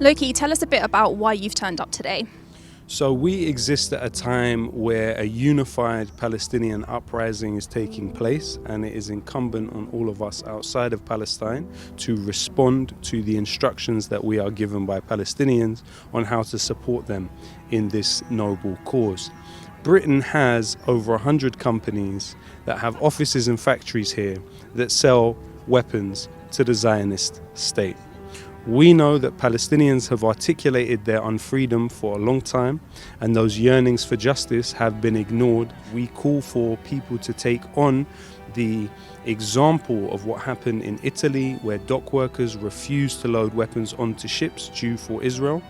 Lowkey, tell us a bit about why you've turned up today. So we exist at a time where a unified Palestinian uprising is taking place, and it is incumbent on all of us outside of Palestine to respond to the instructions that we are given by Palestinians on how to support them in this noble cause. Britain has over 100 companies that have offices and factories here that sell weapons to the Zionist state. We know that Palestinians have articulated their unfreedom for a long time, and those yearnings for justice have been ignored. We call for people to take on the example of what happened in Italy, where dock workers refused to load weapons onto ships due for Israel,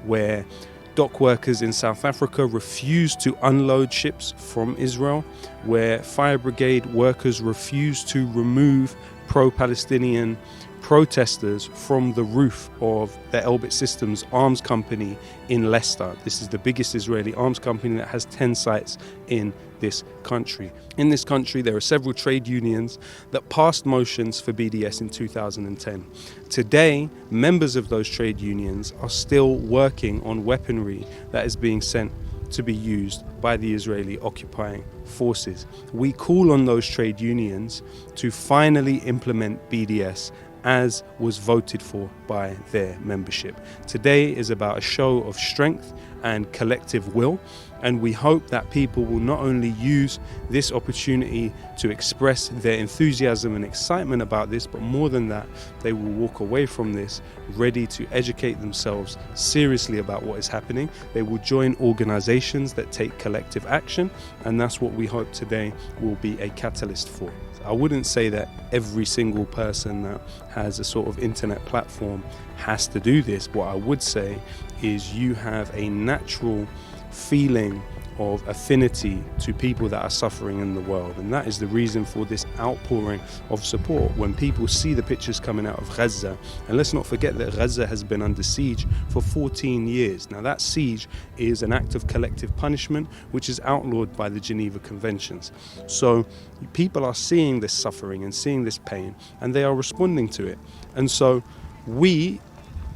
where dock workers in South Africa refused to unload ships from Israel, where fire brigade workers refused to remove pro-Palestinian protesters from the roof of the Elbit Systems arms company in Leicester. This is the biggest Israeli arms company that has 10 sites in this country. In this country, there are several trade unions that passed motions for BDS in 2010. Today, members of those trade unions are still working on weaponry that is being sent to be used by the Israeli occupying forces. We call on those trade unions to finally implement BDS as was voted for by their membership. Today is about a show of strength and collective will, and we hope that people will not only use this opportunity to express their enthusiasm and excitement about this, but more than that, they will walk away from this ready to educate themselves seriously about what is happening. They will join organizations that take collective action, and that's what we hope today will be a catalyst for. I wouldn't say that every single person that has a sort of internet platform has to do this. What I would say is you have a natural feeling of affinity to people that are suffering in the world, and that is the reason for this outpouring of support. When people see the pictures coming out of Gaza, and let's not forget that Gaza has been under siege for 14 years. Now that siege is an act of collective punishment which is outlawed by the Geneva Conventions. So people are seeing this suffering and seeing this pain, and they are responding to it, and so we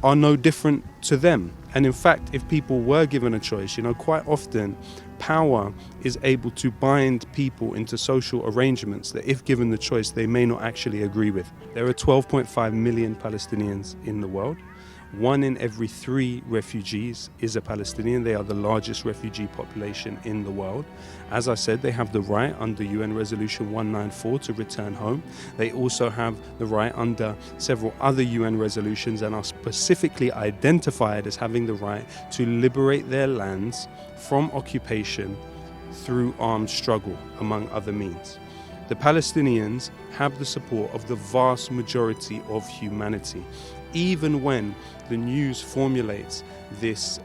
are no different to them. And in fact, if people were given a choice, quite often power is able to bind people into social arrangements that, if given the choice, they may not actually agree with. There are 12.5 million Palestinians in the world. 1 in every 3 refugees is a Palestinian. They are the largest refugee population in the world. As I said, they have the right under UN Resolution 194 to return home. They also have the right under several other UN resolutions and are specifically identified as having the right to liberate their lands from occupation through armed struggle, among other means. The Palestinians have the support of the vast majority of humanity. Even when the news formulates this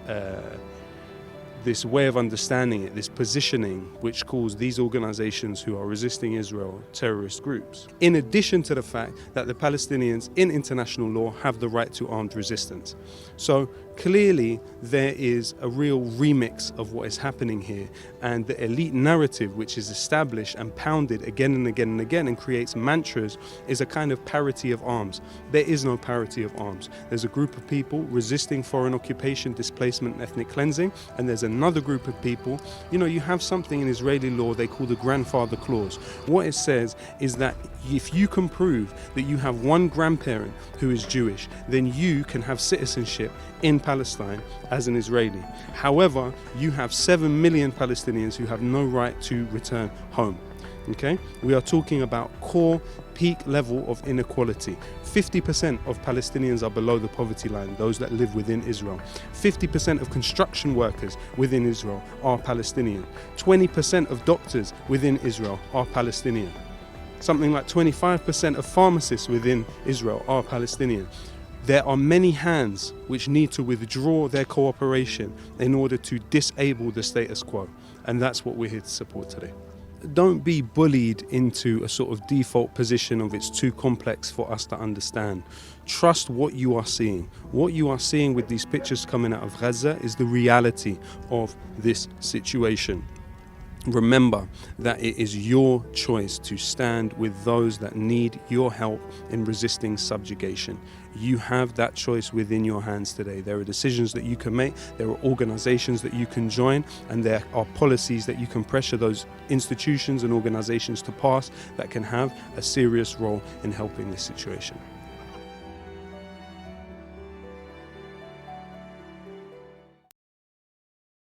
way of understanding it, this positioning, which calls these organizations who are resisting Israel terrorist groups, in addition to the fact that the Palestinians in international law have the right to armed resistance. So clearly there is a real remix of what is happening here, and the elite narrative which is established and pounded again and again and again and creates mantras is a kind of parity of arms. There is no parity of arms. There's a group of people resisting foreign occupation, displacement and ethnic cleansing, and there's another group of people, you have something in Israeli law they call the grandfather clause. What it says is that if you can prove that you have one grandparent who is Jewish, then you can have citizenship in Palestine as an Israeli. However, you have 7 million Palestinians who have no right to return home. Okay? We are talking about core peak level of inequality. 50% of Palestinians are below the poverty line, those that live within Israel. 50% of construction workers within Israel are Palestinian. 20% of doctors within Israel are Palestinian. Something like 25% of pharmacists within Israel are Palestinian. There are many hands which need to withdraw their cooperation in order to disable the status quo, and that's what we're here to support today. Don't be bullied into a sort of default position of it's too complex for us to understand. Trust what you are seeing. What you are seeing with these pictures coming out of Gaza is the reality of this situation. Remember that it is your choice to stand with those that need your help in resisting subjugation. You have that choice within your hands today. There are decisions that you can make, there are organizations that you can join, and there are policies that you can pressure those institutions and organizations to pass that can have a serious role in helping this situation.